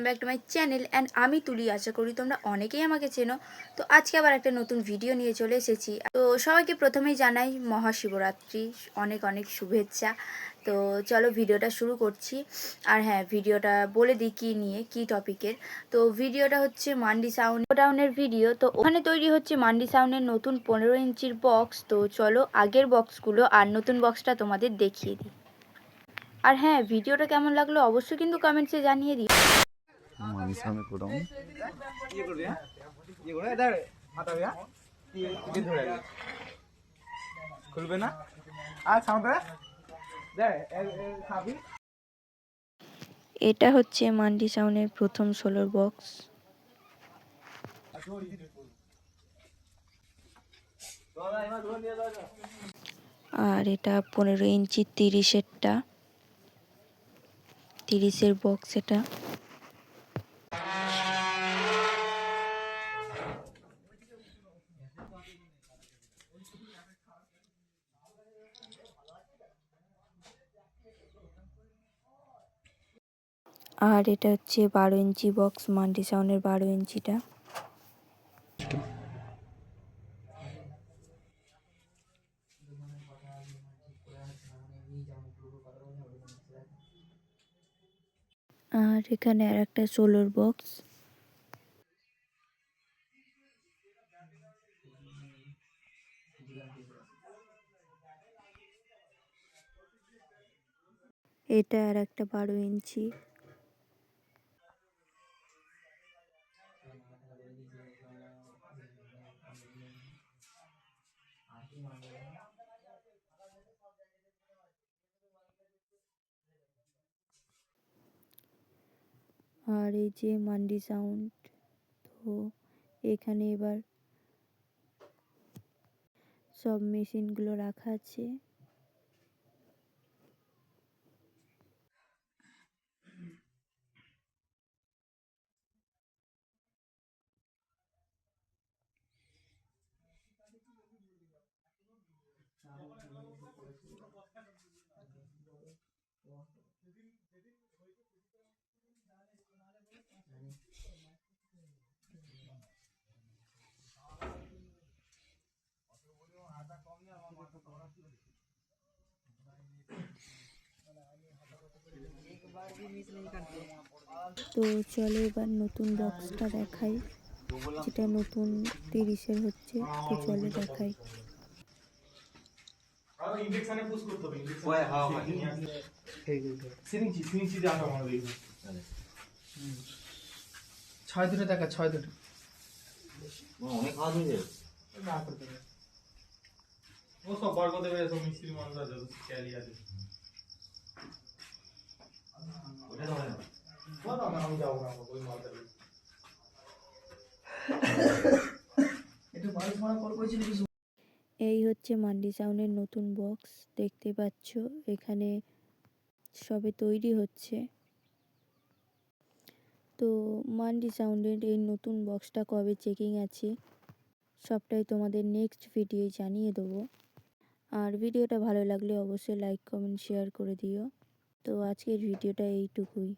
Back to my channel and আমি তুলি। আশা করি তোমরা অনেকেই আমাকে চেনো। তো আজকে আবার একটা নতুন ভিডিও নিয়ে চলে এসেছি। তো সবাইকে প্রথমেই জানাই মহাশিবরাত্রি অনেক অনেক শুভেচ্ছা। তো চলো ভিডিওটা শুরু করছি। আর হ্যাঁ, ভিডিওটা বলে দিই কী নিয়ে, কী টপিকের। তো ভিডিওটা হচ্ছে মান্ডি সাউন্ড ডাউনের ভিডিও। তো ওখানে তৈরি হচ্ছে মান্ডি সাউন্ডের নতুন 15 ইঞ্চির বক্স। তো চলো আগের বক্সগুলো আর নতুন বক্সটা তোমাদের দেখিয়ে দিই। আর হ্যাঁ, ভিডিওটা কেমন লাগলো অবশ্যই কিন্তু কমেন্টসে জানিয়ে দিই। মানি সামনে কোডাউন ये कर दिया ये করে इधर মাথা দিয়া ये ধরে রাখি খুলবে না আর সাউন্ড দে সাবি। এটা হচ্ছে মান্ডি সাউন্ডের প্রথম সোলোর বক্স। আর এটা 15 ইঞ্চি 30-এরটা, 30-এর বক্স এটা। আর এটা হচ্ছে 12 ইঞ্চি বক্স, মান্ডি সাউন্ডের 12 ইঞ্চিটা। আর এখানে আর একটা সোলোর বক্স। এটা আর একটা 12 ইঞ্চি। আর এই যে মান্ডি সাউন্ড। তো এখানে এবার সব মেশিনগুলো রাখা আছে। তো চলো এবার নতুন বক্সটা দেখাই, যেটা নতুন 30-এর হচ্ছে। তো চলো দেখাই। আর ইনজেকশনে পুশ করতে হবে ওই হ্যাঁ সিরিঞ্জি দিয়ে আটা মারবে ছয় দুটো দেখা ছয় দুটো অনেক খাওয়া দিবে না করতে ও সব বার করে দেবে সব মিস্ত্রি মানুষ আছে খেয়ালি আছে ওটা ধরে না বলো না আমি যাবো না ওই মাল দেবে একটু বাড়ি মারা কল করেছিল কিছু। এই হচ্ছে মান্ডি সাউন্ডের নতুন বক্স, দেখতে পাচ্ছ এখানে সবে তৈরি হচ্ছে। তো মান্ডি সাউন্ডের এই নতুন বক্সটা কবে চেকিং আছে সবটাই তোমাদের নেক্সট ভিডিও জানিয়ে দেবো। আর ভিডিওটা ভালো লাগলে অবশ্যই লাইক কমেন্ট শেয়ার করে দিও। তো আজকের ভিডিওটা এইটুকুই।